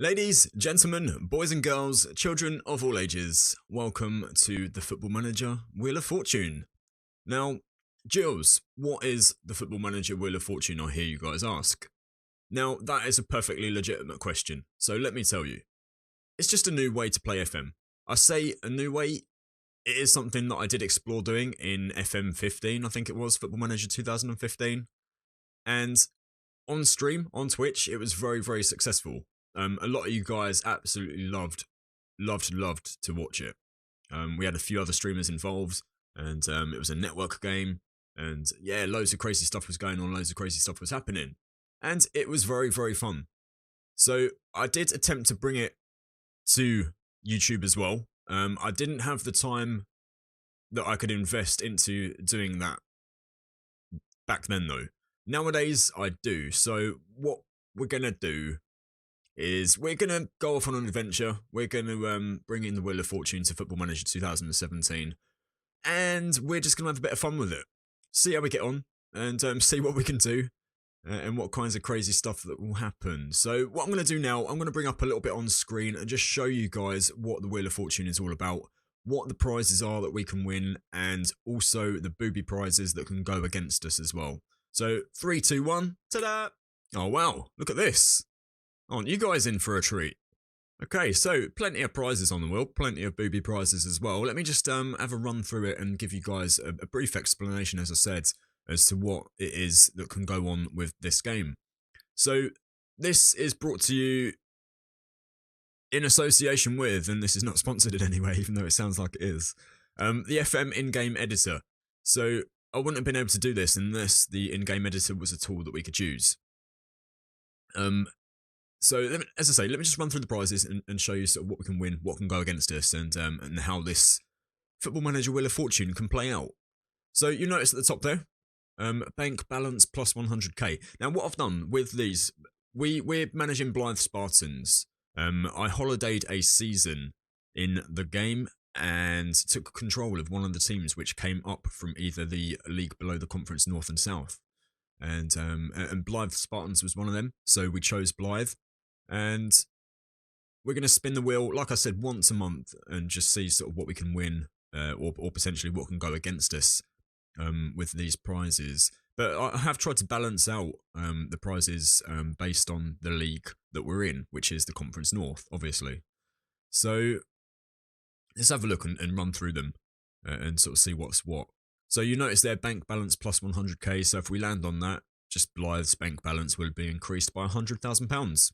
Ladies, gentlemen, boys and girls, children of all ages, welcome to the Football Manager Wheel of Fortune. Now, Jules, what is the Football Manager Wheel of Fortune, I hear you guys ask? Now, that is a perfectly legitimate question, so let me tell you. It's just a new way to play FM. I say a new way, it is something that I did explore doing in FM 15, I think it was, Football Manager 2015. And on stream, on Twitch, it was very, very successful. A lot of you guys absolutely loved to watch it. We had a few other streamers involved, and it was a network game, and yeah, loads of crazy stuff was going on, loads of crazy stuff was happening, and it was very, very fun. So I did attempt to bring it to YouTube as well. I didn't have the time that I could invest into doing that back then though. Nowadays I do. So what we're gonna do is we're going to go off on an adventure. We're going to bring in the Wheel of Fortune to Football Manager 2017. And we're just going to have a bit of fun with it. See how we get on and see what we can do and what kinds of crazy stuff that will happen. So what I'm going to do now, I'm going to bring up a little bit on screen and just show you guys what the Wheel of Fortune is all about, what the prizes are that we can win, and also the booby prizes that can go against us as well. So 3, 2, 1, ta-da! Oh wow, look at this. Aren't you guys in for a treat? Okay, so plenty of prizes on the wheel, plenty of booby prizes as well. Let me just have a run through it and give you guys a brief explanation, as I said, as to what it is that can go on with this game. So this is brought to you in association with, and this is not sponsored in any way, even though it sounds like it is, the FM in-game editor. So I wouldn't have been able to do this unless the in-game editor was a tool that we could use. So, as I say, let me just run through the prizes and show you sort of what we can win, what can go against us, and how this Football Manager Wheel of Fortune can play out. So, you notice at the top there, bank balance plus 100k. Now, what I've done with these, we're managing Blythe Spartans. I holidayed a season in the game and took control of one of the teams which came up from either the league below the Conference North and South. And Blythe Spartans was one of them, so we chose Blythe. And we're going to spin the wheel, like I said, once a month and just see sort of what we can win or potentially what can go against us with these prizes. But I have tried to balance out the prizes based on the league that we're in, which is the Conference North, obviously. So let's have a look and run through them and sort of see what's what. So you notice their bank balance plus 100k. So if we land on that, just Blythe's bank balance will be increased by £100,000.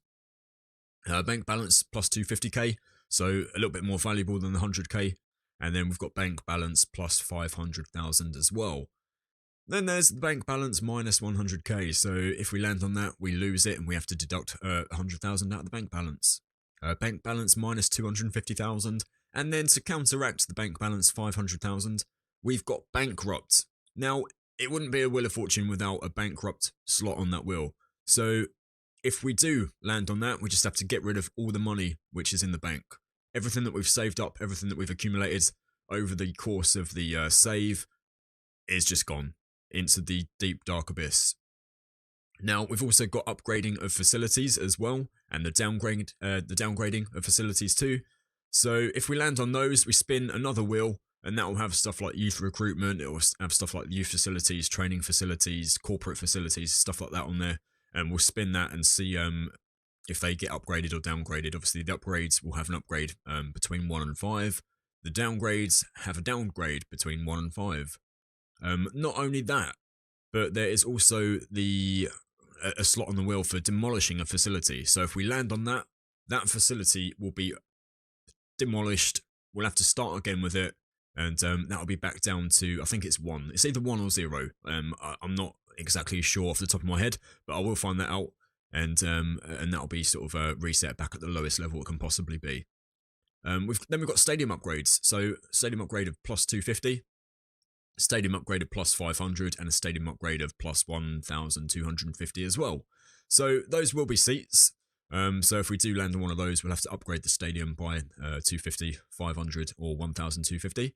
Bank balance plus 250k, so a little bit more valuable than the 100k. And then we've got bank balance plus 500,000 as well. Then there's the bank balance minus 100k, so if we land on that, we lose it and we have to deduct 100,000 out of the bank balance. Bank balance minus 250,000, and then to counteract the bank balance 500,000, we've got bankrupt. Now, it wouldn't be a Wheel of Fortune without a bankrupt slot on that wheel. So if we do land on that, we just have to get rid of all the money which is in the bank. Everything that we've saved up, everything that we've accumulated over the course of the save is just gone into the deep, dark abyss. Now, we've also got upgrading of facilities as well, and the downgrading of facilities too. So if we land on those, we spin another wheel, and that will have stuff like youth recruitment, it will have stuff like youth facilities, training facilities, corporate facilities, stuff like that on there. And we'll spin that and see if they get upgraded or downgraded. Obviously, the upgrades will have an upgrade between 1 and 5. The downgrades have a downgrade between 1 and 5. Not only that, but there is also a slot on the wheel for demolishing a facility. So if we land on that, that facility will be demolished. We'll have to start again with it. And that'll be back down to, I think it's 1. It's either 1 or 0. I'm not exactly sure off the top of my head, but I will find that out, and that'll be sort of reset back at the lowest level it can possibly be. Then we've got stadium upgrades. So stadium upgrade of plus 250, stadium upgrade of plus 500, and a stadium upgrade of plus 1,250 as well. So those will be seats. So if we do land on one of those, we'll have to upgrade the stadium by 250, 500, or 1,250.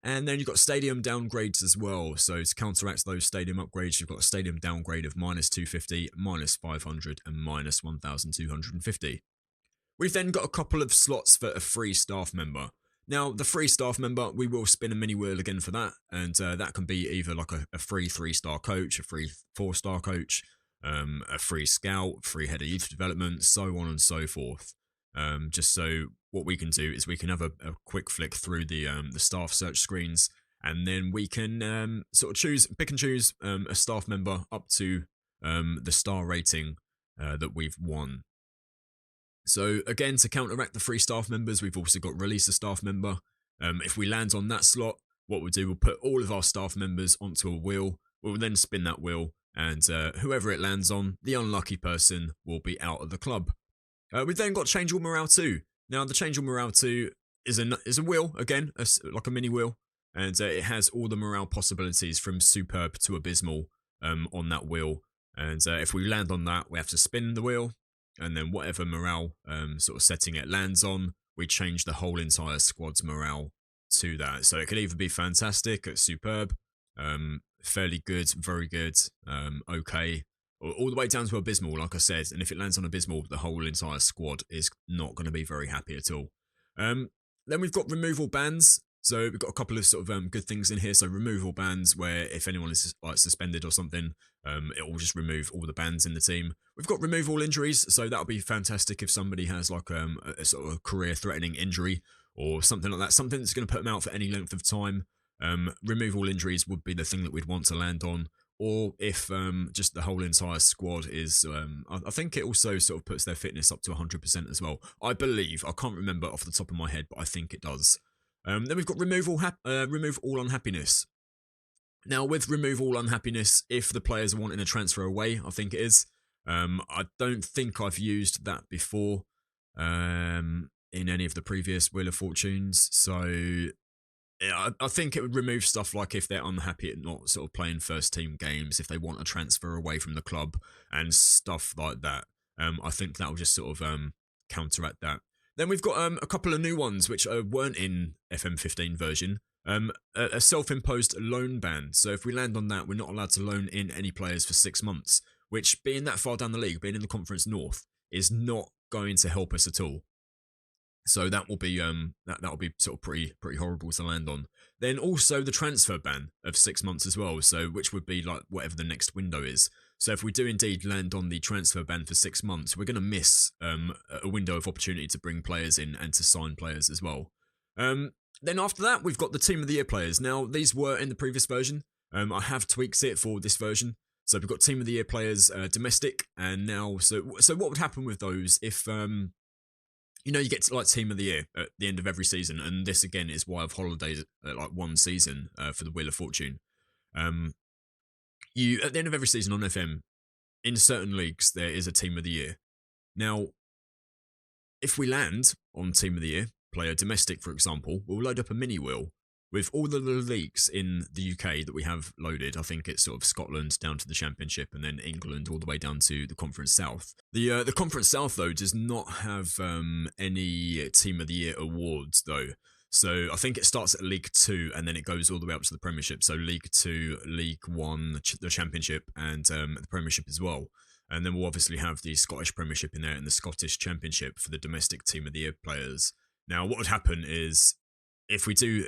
And then you've got stadium downgrades as well. So to counteract those stadium upgrades, you've got a stadium downgrade of minus 250, minus 500, and minus 1,250. We've then got a couple of slots for a free staff member. Now, the free staff member, we will spin a mini wheel again for that, and that can be either like a free 3-star coach, a free 4-star coach, a free scout, free head of youth development, so on and so forth. Just so what we can do is we can have a quick flick through the staff search screens, and then we can sort of pick and choose a staff member up to the star rating that we've won. So again, to counteract the free staff members, we've also got release a staff member. If we land on that slot, what we'll do, we'll put all of our staff members onto a wheel. We'll then spin that wheel, and whoever it lands on, the unlucky person will be out of the club. We've then got Change All Morale 2. Now, the Change All Morale 2 is a wheel, again, like a mini wheel, and it has all the morale possibilities from superb to abysmal on that wheel. And if we land on that, we have to spin the wheel, and then whatever morale sort of setting it lands on, we change the whole entire squad's morale to that. So it could either be fantastic, superb, fairly good, very good, okay, or all the way down to abysmal, like I said. And if it lands on abysmal, the whole entire squad is not going to be very happy at all. Then we've got removal bans. So we've got a couple of sort of good things in here. So removal bans, where if anyone is like suspended or something, it will just remove all the bans in the team. We've got remove all injuries, so that'll be fantastic if somebody has like a sort of career-threatening injury or something like that, something that's going to put them out for any length of time. Remove all injuries would be the thing that we'd want to land on. Or if just the whole entire squad is, I think it also sort of puts their fitness up to 100% as well. I believe, I can't remember off the top of my head, but I think it does. Then we've got remove all unhappiness. Now, with remove all unhappiness, if the players are wanting a transfer away, I think it is. I don't think I've used that before in any of the previous Wheel of Fortunes. So yeah, I think it would remove stuff like if they're unhappy at not sort of playing first team games, if they want a transfer away from the club and stuff like that. I think that will just sort of counteract that. Then we've got a couple of new ones which weren't in FM15 version. A self-imposed loan ban. So if we land on that, we're not allowed to loan in any players for 6 months, which, being that far down the league, being in the Conference North, is not going to help us at all. So that will be that will be sort of pretty horrible to land on. Then also the transfer ban of 6 months as well. So which would be like whatever the next window is. So if we do indeed land on the transfer ban for 6 months, we're going to miss a window of opportunity to bring players in and to sign players as well. Then after that, we've got the Team of the Year players. Now, these were in the previous version. I have tweaked it for this version. So we've got Team of the Year players domestic, and now so what would happen with those if you know, you get to like Team of the Year at the end of every season, and this again is why I've holidayed like one season for the Wheel of Fortune. You at the end of every season on FM, in certain leagues there is a Team of the Year. Now, if we land on Team of the Year player domestic, for example, we'll load up a mini wheel with all the leagues in the UK that we have loaded. I think it's sort of Scotland down to the Championship, and then England all the way down to the Conference South. The Conference South, though, does not have any Team of the Year awards, though. So I think it starts at League 2 and then it goes all the way up to the Premiership. So League 2, League 1, the Championship, and the Premiership as well. And then we'll obviously have the Scottish Premiership in there and the Scottish Championship for the domestic Team of the Year players. Now, what would happen is, if we do,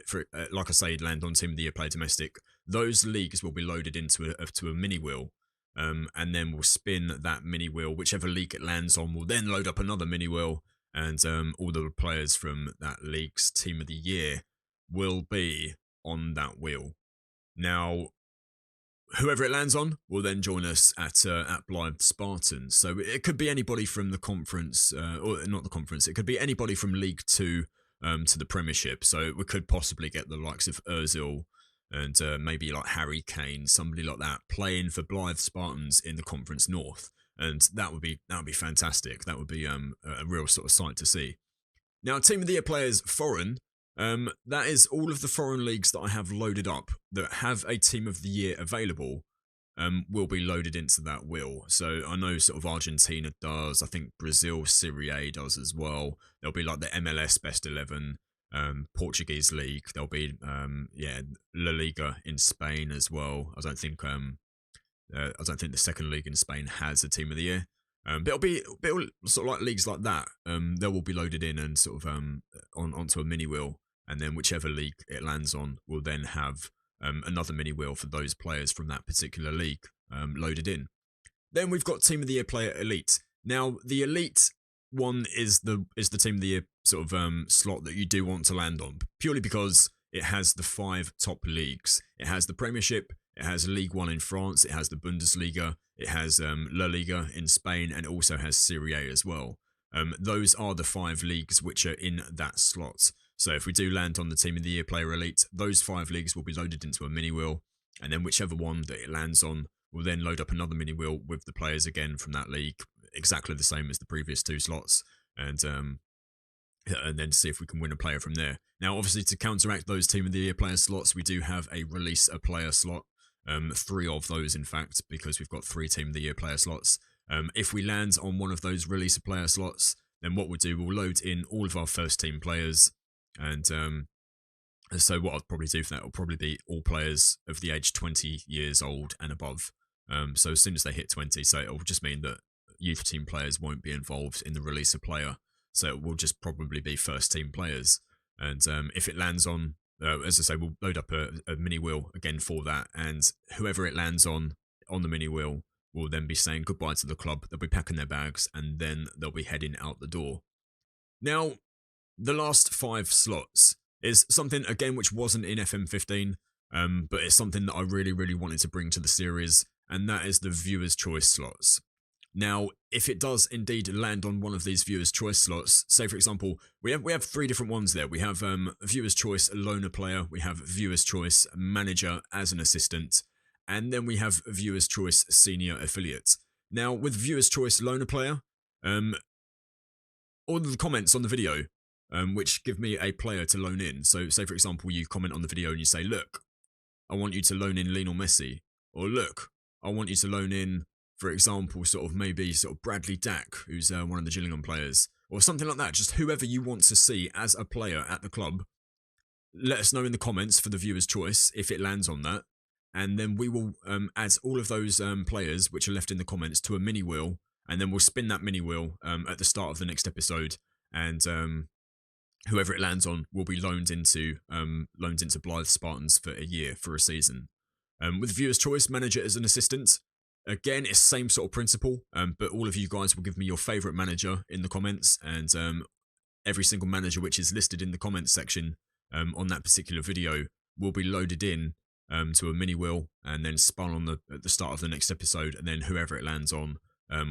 like I say, land on Team of the Year player domestic, those leagues will be loaded into a mini wheel, and then we'll spin that mini wheel. Whichever league it lands on will then load up another mini wheel, and all the players from that league's Team of the Year will be on that wheel. Now, whoever it lands on will then join us at Blythe Spartans. So it could be anybody from the conference, or not the conference. It could be anybody from League 2 to the Premiership. So we could possibly get the likes of Ozil and maybe like Harry Kane, somebody like that, playing for Blythe Spartans in the Conference North. And that would be fantastic. That would be a real sort of sight to see. Now, Team of the Year players foreign. That is all of the foreign leagues that I have loaded up that have a Team of the Year available. Will be loaded into that wheel. So I know sort of Argentina does. I think Brazil Serie A does as well. There'll be like the MLS Best 11, Portuguese League. There'll be La Liga in Spain as well. I don't think the second league in Spain has a Team of the Year. But it'll sort of like leagues like that. They will be loaded in and sort of onto a mini wheel, and then whichever league it lands on will then have another mini wheel for those players from that particular league loaded in. Then we've got Team of the Year Player Elite. Now the Elite one is the Team of the Year sort of slot that you do want to land on, purely because it has the 5 top leagues. It has the Premiership, it has League One in France, it has the Bundesliga, it has La Liga in Spain, and it also has Serie A as well. Those are the 5 leagues which are in that slot. So if we do land on the Team of the Year Player Elite, those 5 leagues will be loaded into a mini wheel, and then whichever one that it lands on will then load up another mini wheel with the players again from that league, exactly the same as the previous 2 slots, and then see if we can win a player from there. Now, obviously, to counteract those Team of the Year player slots, we do have a Release a Player slot. 3 of those, in fact, because we've got 3 Team of the Year player slots. If we land on one of those Release a Player slots, then what we'll do, we'll load in all of our first team players. And so what I'll probably do for that will probably be all players of the age 20 years old and above. So as soon as they hit 20, so it'll just mean that youth team players won't be involved in the Release a Player. So it will just probably be first team players. And if it lands on, as I say, we'll load up a mini wheel again for that. And whoever it lands on the mini wheel will then be saying goodbye to the club. They'll be packing their bags and then they'll be heading out the door. Now, the last 5 slots is something, again, which wasn't in FM15, but it's something that I really, really wanted to bring to the series, and that is the Viewer's Choice slots. Now, if it does indeed land on one of these Viewer's Choice slots, say for example, we have 3 different ones there. We have Viewer's Choice Loaner Player, we have Viewer's Choice Manager as an assistant, and then we have Viewer's Choice Senior Affiliate. Now, with Viewer's Choice Loaner Player, all of the comments on the video, which give me a player to loan in. So say for example, you comment on the video and you say, look, I want you to loan in Lionel Messi, or look, I want you to loan in, for example, maybe Bradley Dack, who's one of the Gillingham players, or something like that. Just whoever you want to see as a player at the club, let us know in the comments for the Viewer's Choice if it lands on that, and then we will add all of those players which are left in the comments to a mini wheel, and then we'll spin that mini wheel at the start of the next episode, and whoever it lands on will be loaned into Blythe Spartans for a year, for a season. With Viewer's Choice Manager as an assistant, again, it's the same sort of principle, but all of you guys will give me your favourite manager in the comments, and every single manager which is listed in the comments section on that particular video will be loaded in to a mini wheel and then spun at the start of the next episode, and then whoever it lands on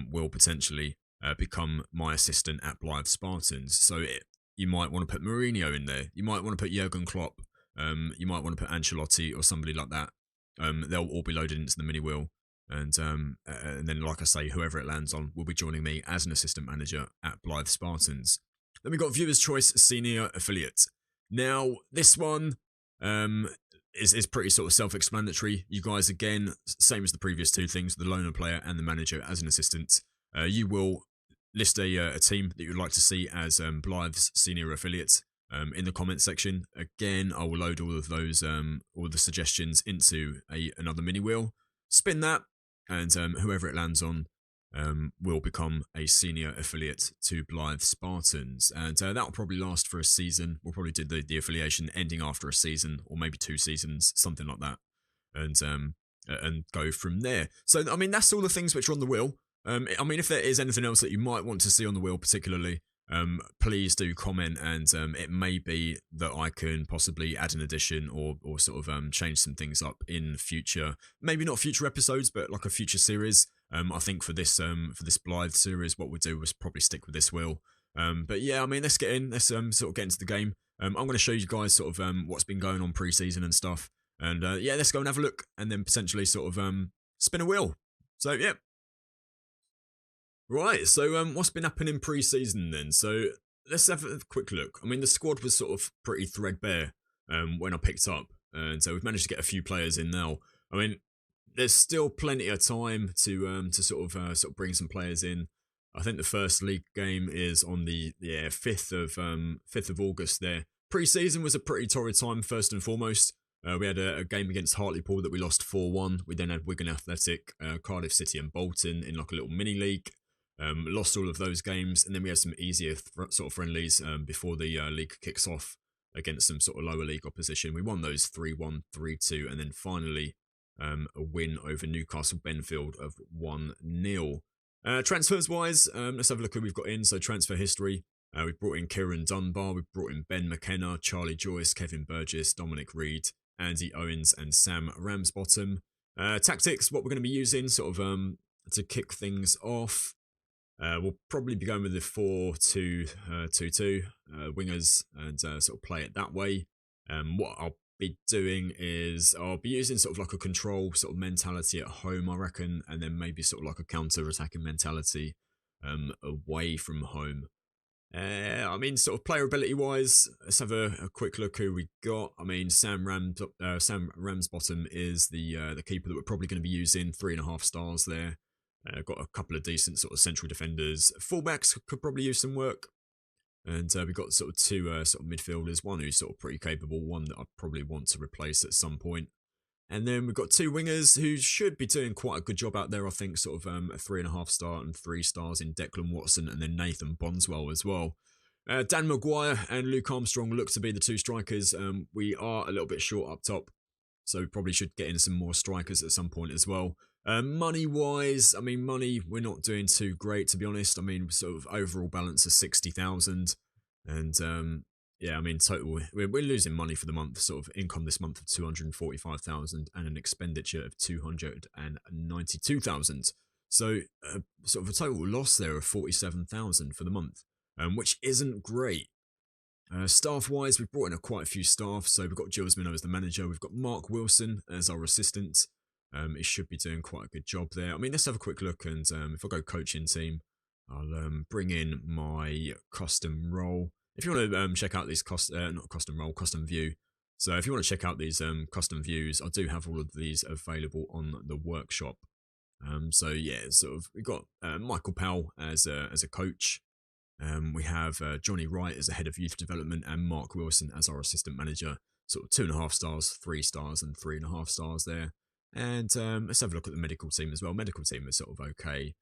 will potentially become my assistant at Blythe Spartans. So you might want to put Mourinho in there, you might want to put Jurgen Klopp, you might want to put Ancelotti or somebody like that. They'll all be loaded into the mini wheel. And then, like I say, whoever it lands on will be joining me as an assistant manager at Blythe Spartans. Then we've got Viewer's Choice Senior Affiliate. Now, this one is pretty sort of self-explanatory. You guys, again, same as the previous 2 things, the loaner player and the manager as an assistant. You will list a team that you'd like to see as Blythe's Senior Affiliate in the comment section. Again, I will load all of those, all the suggestions into another mini wheel, spin that, and whoever it lands on will become a senior affiliate to Blythe Spartans. And that will probably last for a season. We'll probably do the affiliation ending after a season, or maybe 2 seasons, something like that, and go from there. So, I mean, that's all the things which are on the wheel. I mean, if there is anything else that you might want to see on the wheel particularly, please do comment, and it may be that I can possibly add an addition or sort of change some things up in future, maybe not future episodes, but like a future series. I think for this Blythe series, what we'll do was probably stick with this wheel. But yeah, I mean, let's get in. Let's sort of get into the game. I'm going to show you guys sort of what's been going on pre-season and stuff. And yeah, let's go and have a look, and then potentially sort of spin a wheel. So yeah. Right, so what's been happening pre-season then? So let's have a quick look. I mean, the squad was sort of pretty threadbare when I picked up, and so we've managed to get a few players in now. I mean, there's still plenty of time to sort of bring some players in. I think the first league game is on the 5th of August there. Pre-season was a pretty torrid time, first and foremost. We had a game against Hartlepool that we lost 4-1. We then had Wigan Athletic, Cardiff City and Bolton in like a little mini league. Lost all of those games, and then we have some easier sort of friendlies before the league kicks off against some sort of lower league opposition. We won those 3-1, 3-2, and then finally a win over Newcastle Benfield of 1-0. Transfers wise, let's have a look who we've got in. So transfer history. We've brought in Kieran Dunbar, we've brought in Ben McKenna, Charlie Joyce, Kevin Burgess, Dominic Reed, Andy Owens, and Sam Ramsbottom. Tactics, what we're going to be using sort of to kick things off. We'll probably be going with the 4-2-2-2 wingers and sort of play it that way. What I'll be doing is I'll be using sort of like a control sort of mentality at home, I reckon, and then maybe sort of like a counter-attacking mentality away from home. I mean, sort of player ability wise, let's have a quick look who we got. I mean, Sam Ramsbottom is the keeper that we're probably going to be using. 3.5 stars there. Got a couple of decent sort of central defenders. Fullbacks could probably use some work. And we've got sort of two sort of midfielders. One who's sort of pretty capable. One that I probably want to replace at some point. And then we've got two wingers who should be doing quite a good job out there. I think sort of a 3.5 star and 3 stars in Declan Watson and then Nathan Bonswell as well. Dan Maguire and Luke Armstrong look to be the two strikers. We are a little bit short up top, so we probably should get in some more strikers at some point as well. Money-wise, I mean, we're not doing too great, to be honest. I mean, sort of overall balance of 60,000. And, yeah, I mean, total, we're losing money for the month, sort of income this month of 245,000 and an expenditure of 292,000. So, sort of a total loss there of 47,000 for the month, which isn't great. Staff-wise, we've brought in quite a few staff. So we've got Jules Minnow as the manager. We've got Mark Wilson as our assistant. He should be doing quite a good job there. I mean, let's have a quick look. And if I go coaching team, I'll bring in my custom role. If you want to check out these not custom role, custom view. So if you want to check out these custom views, I do have all of these available on the workshop. So yeah, sort of we've got Michael Powell as a coach. We have Johnny Wright as the head of youth development and Mark Wilson as our assistant manager. Sort of 2.5 stars, 3 stars, and 3.5 stars there. And let's have a look at the medical team as well. Medical team is sort of okay.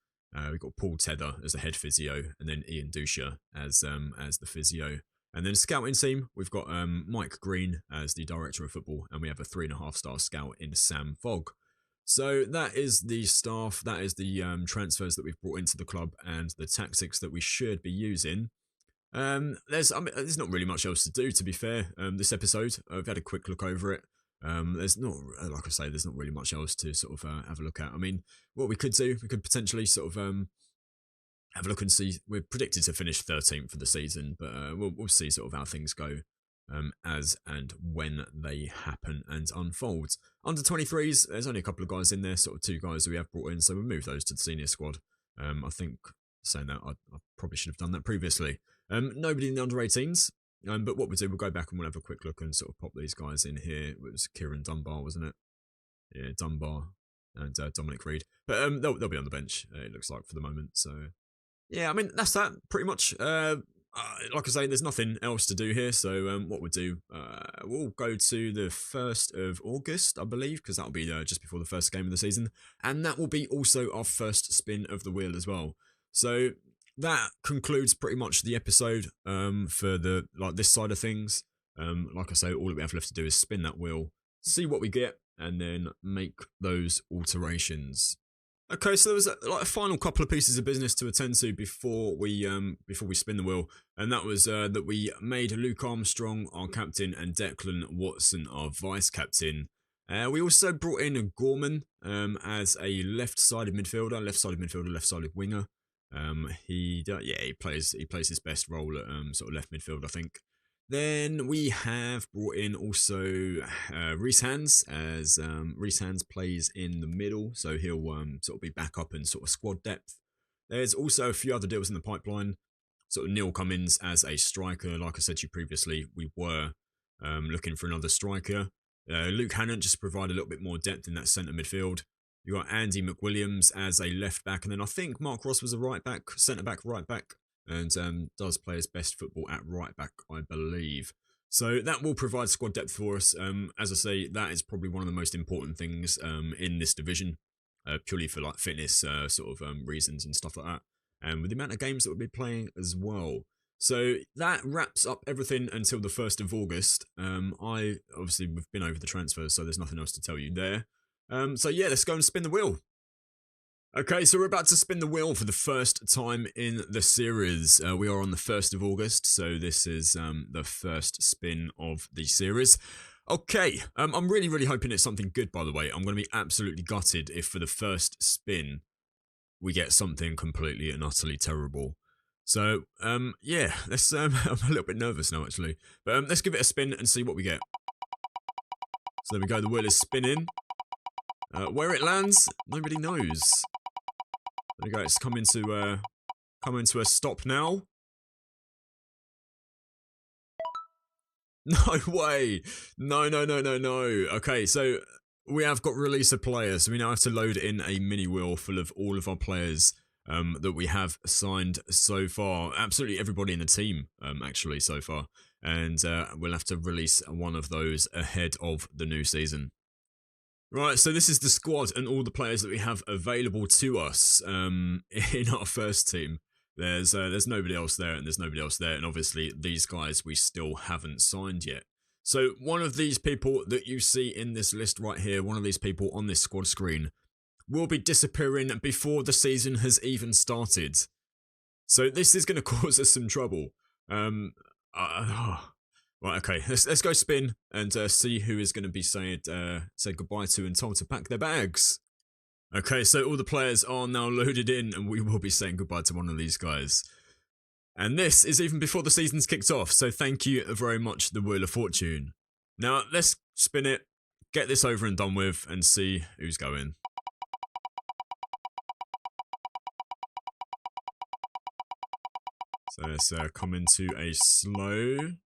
We've got Paul Tether as the head physio, and then Ian Dusha as the physio. And then scouting team, we've got Mike Green as the director of football, and we have a 3.5 star scout in Sam Fogg. So that is the staff, that is the transfers that we've brought into the club and the tactics that we should be using. There's not really much else to do, to be fair. This episode, I've had a quick look over it. There's not, like I say, there's not really much else to sort of have a look at. I mean, what we could do, we could potentially sort of have a look and see. We're predicted to finish 13th for the season, but we'll see sort of how things go as and when they happen and unfold. Under 23s, there's only a couple of guys in there, sort of 2 guys that we have brought in, so we'll move those to the senior squad. I think, saying that, I probably should have done that previously. Nobody in the under 18s. But what we'll do, we'll go back and we'll have a quick look and sort of pop these guys in here. It was Kieran Dunbar, wasn't it? Yeah, Dunbar and Dominic Reed. But they'll be on the bench, it looks like, for the moment. So, yeah, I mean, that's that, pretty much. Like I say, there's nothing else to do here. So what we'll do, we'll go to the 1st of August, I believe, because that'll be just before the first game of the season. And that will be also our first spin of the wheel as well. So that concludes pretty much the episode for the this side of things. Like I say, all that we have left to do is spin that wheel, see what we get, and then make those alterations. Okay, so there was a final couple of pieces of business to attend to before we spin the wheel, and that was that we made Luke Armstrong our captain and Declan Watson our vice captain. We also brought in Gorman as a left-sided midfielder, left-sided winger. He plays his best role at sort of left midfield, I think. Then we have brought in also Reece Hands, as Reece Hands plays in the middle, so he'll sort of be back up and sort of squad depth. There's also a few other deals in the pipeline. Sort of Neil Cummins as a striker. Like I said to you previously, we were looking for another striker. Luke Hannant just to provide a little bit more depth in that centre midfield. You got Andy McWilliams as a left back, and then I think Mark Ross was a right back, centre back, right back, and does play his best football at right back, I believe. So that will provide squad depth for us. As I say, that is probably one of the most important things in this division, purely for like fitness sort of reasons and stuff like that. and with the amount of games that we'll be playing as well. So that wraps up everything until the 1st of August. Obviously we've been over the transfers, so there's nothing else to tell you there. So yeah, let's go and spin the wheel. Okay, so we're about to spin the wheel for the first time in the series. We are on the 1st of August, so this is the first spin of the series. Okay, I'm really hoping it's something good, by the way. I'm going to be absolutely gutted if for the first spin we get something completely and utterly terrible. So, yeah, let's, I'm a little bit nervous now, actually. But let's give it a spin and see what we get. So there we go, the wheel is spinning. Where it lands, nobody knows. There we go, it's coming to a stop now. No way! No. Okay, so we have got release a player, so we now have to load in a mini wheel full of all of our players that we have signed so far. Absolutely everybody in the team, actually, so far. And we'll have to release one of those ahead of the new season. Right, so this is the squad and all the players that we have available to us in our first team. There's nobody else there, and there's nobody else there, and obviously these guys we still haven't signed yet. So one of these people that you see in this list right here, one of these people on this squad screen, will be disappearing before the season has even started. So this is going to cause us some trouble. Right, okay, let's go spin and see who is going to be say goodbye to and told to pack their bags. Okay, so all the players are now loaded in, and we will be saying goodbye to one of these guys. And this is even before the season's kicked off, so thank you very much, the Wheel of Fortune. Now, let's spin it, get this over and done with, and see who's going. So let's come into a slow.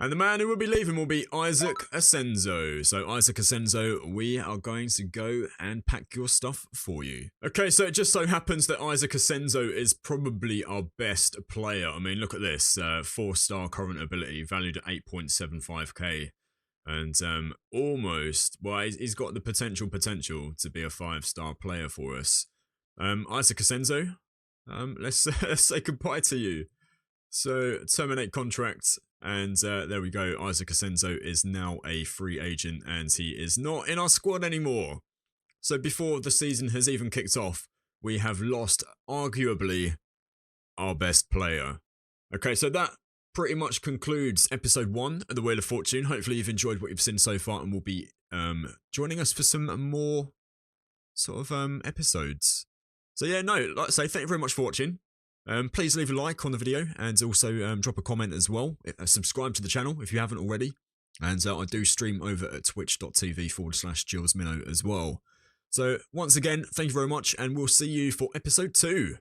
And the man who will be leaving will be Isaac Asenzo. So Isaac Asenzo, we are going to go and pack your stuff for you. Okay, so it just so happens that Isaac Asenzo is probably our best player. I mean, look at this, 4-star current ability, valued at 8.75k. And almost, well, he's got the potential to be a 5-star player for us. Isaac Asenzo, let's say goodbye to you. So, terminate contract. And there we go, Isaac Asenzo is now a free agent and he is not in our squad anymore. So before the season has even kicked off, we have lost arguably our best player. Okay, so that pretty much concludes episode 1 of the Wheel of Fortune. Hopefully you've enjoyed what you've seen so far and will be joining us for some more sort of episodes. So yeah, no, like I say, thank you very much for watching. Please leave a like on the video and also drop a comment as well. Subscribe to the channel if you haven't already. And I do stream over at twitch.tv/JillsMinnow as well. So once again, thank you very much and we'll see you for episode 2.